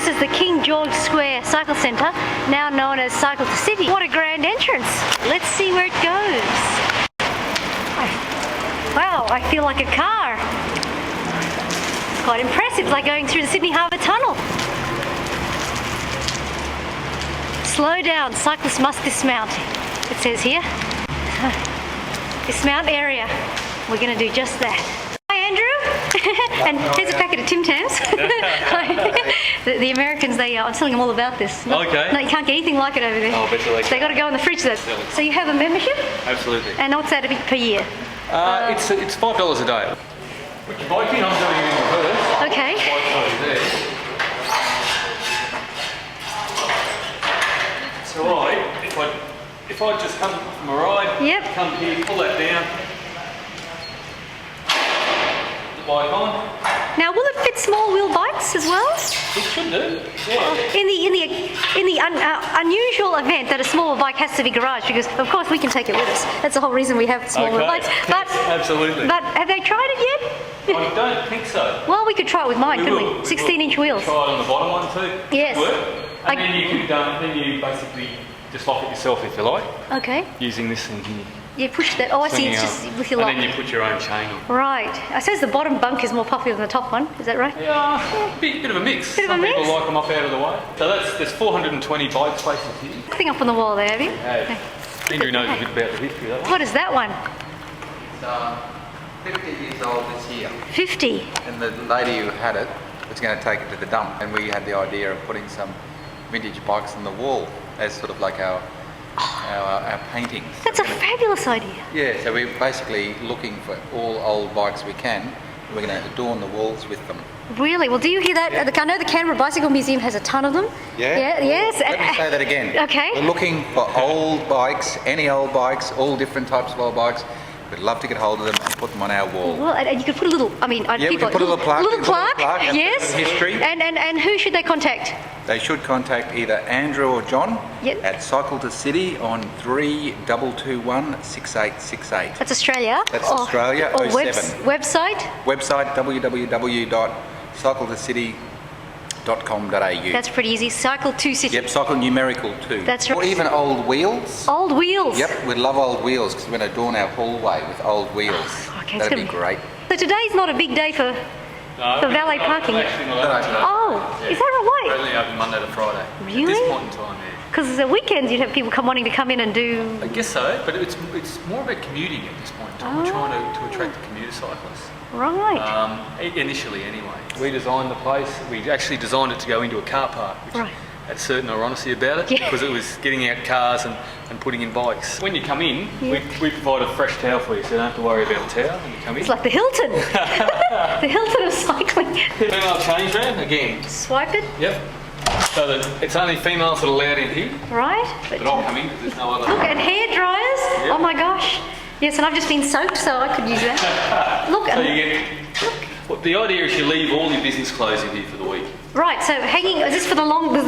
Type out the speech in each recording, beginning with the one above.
This is the King George Square Cycle Centre, now known as Cycle2City. What a grand entrance. Let's see where it goes. Wow, I feel like a car. It's quite impressive, like going through the Sydney Harbour Tunnel. Slow down, cyclists must dismount, it says here. Dismount area. We're going to do just that. Hi, Andrew. And here's a packet of Tim Tams. the Americans, I'm telling them all about this. Okay. No, you can't get anything like it over there. Oh, I bet you like They got to go in the fridge though. So you have a membership? Absolutely. And what's that per year? It's $5 a day. Put your bike in, I'm doing it in reverse. Okay. Bike's over there. It's alright if I just come from a ride, Yep. come here, pull that down, the bike on. Now, will it fit small wheel bikes as well? It should do. Yeah. In the unusual event that a smaller bike has to be garaged, because of course we can take it with us. That's the whole reason we have small wheel bikes. But absolutely. But have they tried it yet? I don't think so. Well, we could try it with mine, couldn't we? 16-inch wheels. Try it on the bottom one too. Yes. And then you basically just lock it yourself if you like. Okay. Using this thing here. You push that. Oh, I see. It's just with your lock. And then you put your own chain on. Right. I suppose the bottom bunk is more popular than the top one. Is that right? Yeah, bit of a mix. Bit of a Some mix? people like them up out of the way. So there's 420 bike spaces here. Thing up on the wall there, have you? Hey. Andrew knows a bit about the history of that one. What is that one? It's 50 years old this year. 50. And the lady who had it was going to take it to the dump. And we had the idea of putting some vintage bikes on the wall as sort of like our paintings. That's a fabulous idea. Yeah, so we're basically looking for all old bikes we can. And we're going to adorn the walls with them. Really? Well, do you hear that? Yeah. I know the Canberra Bicycle Museum has a ton of them. Yeah? Yes. Let me say that again. Okay. We're looking for old bikes, any old bikes, all different types of old bikes. We'd love to get hold of them and put them on our wall. Well, and you could put a little, we can put a little plaque. Little plaque, yes. History. And who should they contact? They should contact either Andrew or John at Cycle2City on 3221 6868. That's Australia? That's Australia, or 07. Website? Website www.cycle2city.com.au. That's pretty easy. Cycle2City. Yep, cycle numerical 2. That's right. Or even old wheels. Old wheels? Yep, we'd love old wheels because we're going to adorn our hallway with old wheels. Okay, that'd be great. So today's not a big day for valet parking. Actually not open. Oh, is that right? We're only open Monday to Friday. Really? At this point in time, yeah. Because the weekends you'd have people wanting to come in and do... I guess so, but it's more about commuting at this point in time. We're trying to attract the commuter cyclists. Right. Initially, anyway. We designed the place. We actually designed it to go into a car park, which had certain ironicity about it because it was getting out cars and putting in bikes. When you come in, we provide a fresh towel for you, so you don't have to worry about the towel when you come in. It's like the Hilton. The Hilton of cycling. Female change room, again. Swipe it. Yep. So that it's only females that are allowed in here. Right. But I'll come in because there's no other. Look, and hair dryers. Yep. Oh my gosh. Yes, and I've just been soaked, so I could use that. Look. So you get. Well, the idea is you leave all your business clothes in here for the week. Right. So hanging. Is this for the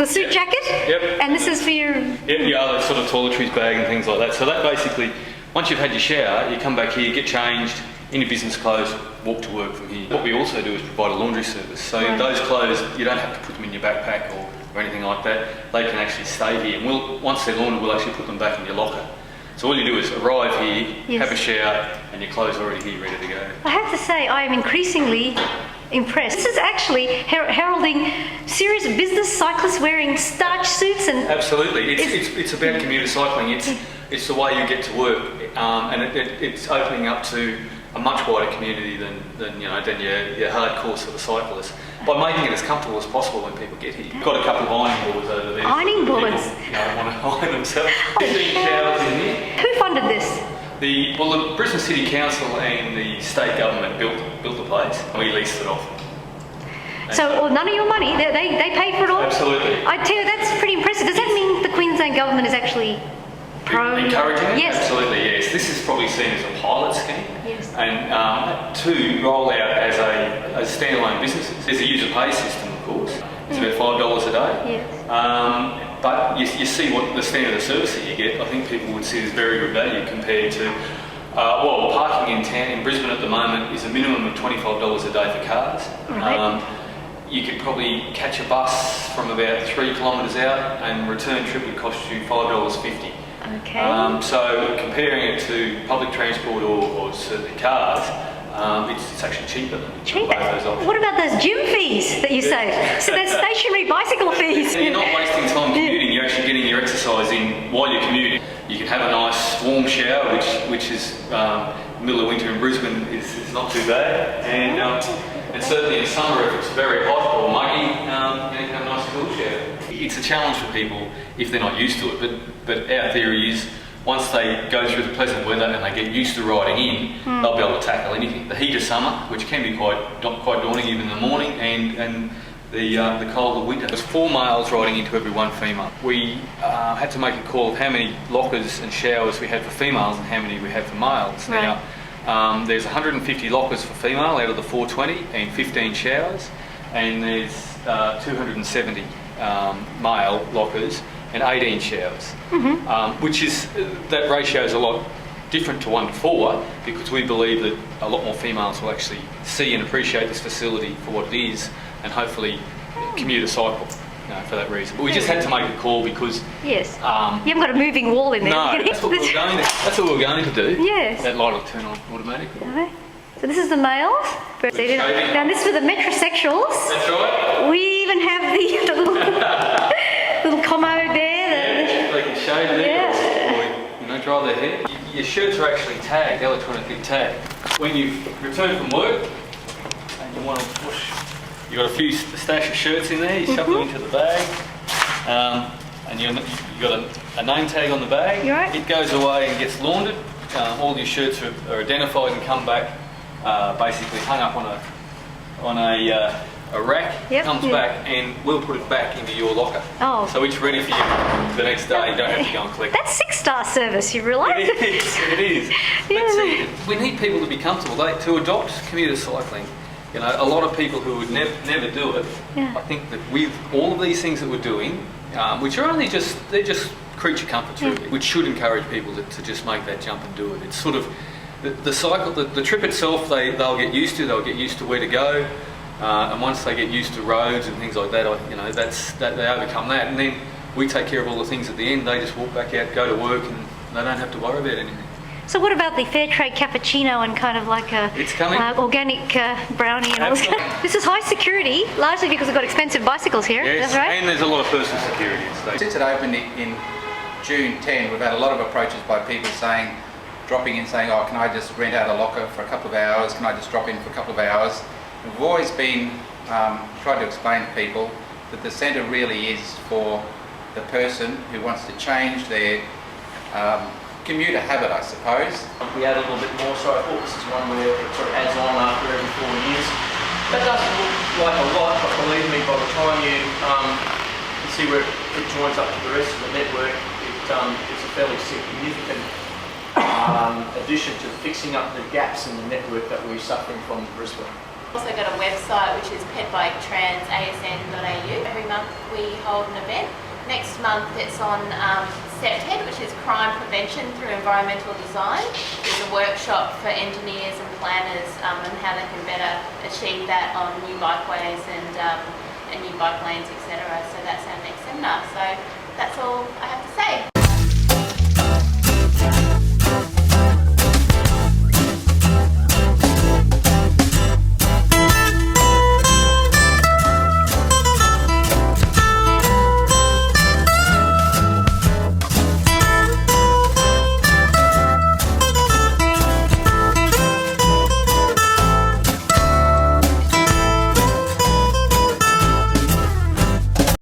suit jacket? Yep. And this is for your. Yep. Your other sort of toiletries bag and things like that. So that basically, once you've had your shower, you come back here, get changed in your business clothes, walk to work from here. What we also do is provide a laundry service. So those clothes, you don't have to put them in your backpack or anything like that. They can actually stay here, and once they're laundered, we'll actually put them back in your locker. So all you do is arrive here, have a shower, and your clothes are already here, ready to go. I have to say, I am increasingly impressed. This is actually heralding serious business cyclists wearing starch suits and... Absolutely. It's about commuter cycling. It's the way you get to work, and it's opening up to a much wider community than your hardcore sort of cyclists. By making it as comfortable as possible when people get here. We've got a couple of ironing boards over there. Ironing boards? People want to iron themselves. 15 showers in here. Who funded this? The Brisbane City Council and the state government built the place, and we leased it off. So none of your money, they pay for it all? Absolutely. I tell you, that's pretty impressive. Does that mean the Queensland government is actually encouraging it? Yes. Absolutely, yes. This is probably seen as a pilot scheme. Yes. And to roll out as standalone businesses. There's a user pay system, of course. It's about $5 a day. Yes. But you see what the standard of service that you get. I think people would see as very good value compared to parking in Brisbane at the moment is a minimum of $25 a day for cars. Right. you could probably catch a bus from about 3 kilometres out, and return trip would cost you $5.50. Okay. So comparing it to public transport or certainly cars, it's actually cheaper than Cheaper. both those options. What about those gym fees that you save? So there's stationary bicycle fees. So you're not wasting time commuting, you're actually getting your exercise in while you're commuting. You can have a nice warm shower, which is middle of winter in Brisbane is not too bad, and certainly in summer if it's very hot or muggy, you can have a nice cool shower. It's a challenge for people if they're not used to it, but our theory is once they go through the pleasant weather and they get used to riding in, they'll be able to tackle anything. The heat of summer, which can be quite daunting even in the morning, and the cold of winter. There's 4 males riding into every 1 female. We had to make a call of how many lockers and showers we had for females and how many we had for males. Right. Now, there's 150 lockers for female out of the 420 and 15 showers, and there's 270 male lockers and 18 showers, which is, that ratio is a lot different to 1 to 4 because we believe that a lot more females will actually see and appreciate this facility for what it is and hopefully commuter cycle for that reason. But we just had to make a call because... Yes. You haven't got a moving wall in there. No, that's what we were going to do. Yes. That light will turn on automatically. Okay. So this is the males. Now this for the metrosexuals. That's right. We even have the little commode there. They can shave there or dry their hair. Your shirts are actually tagged, electronically tagged. When you return from work and you want to push, you've got a few stash of shirts in there, you shove them into the bag, and you've got a name tag on the bag. You're right. It goes away and gets laundered. All your shirts are identified and come back, basically hung up on a rack. Yep. Comes back, and we'll put it back into your locker. Oh. So it's ready for you the next day. You don't have to go and collect it. That's 6-star service, you realise? It is. Yeah. But see, we need people to be comfortable. To adopt commuter cycling, a lot of people who would never do it. Yeah. I think that with all of these things that we're doing, which are only they're just creature comforts really, which should encourage people to just make that jump and do it. It's sort of the cycle, the trip itself. They'll get used to. They'll get used to where to go. And once they get used to roads and things like that, they overcome that, and then we take care of all the things at the end. They just walk back out, go to work, and they don't have to worry about anything. So what about the fair trade cappuccino and kind of like a It's coming. Organic brownie and all Absolutely. that? This is high security, largely because we've got expensive bicycles here. Yes, That's right. and there's a lot of personal security at stake. Since it opened in June 10, we've had a lot of approaches by people dropping in saying, oh, can I just rent out a locker for a couple of hours? Can I just drop in for a couple of hours? We've always been trying to explain to people that the centre really is for the person who wants to change their commuter habit, I suppose. We add a little bit more, so I thought this is one where it sort of adds on after every 4 years. That doesn't look like a lot, but believe me, by the time you see where it joins up to the rest of the network, it's a fairly significant addition to fixing up the gaps in the network that we're suffering from in Brisbane. Also got a website which is pedbiketransasn.au. Every month we hold an event. Next month it's on SEPTED, which is crime prevention through environmental design. There's a workshop for engineers and planners and how they can better achieve that on new bikeways and new bike lanes, etc. So that's our next seminar. So that's all I have to say.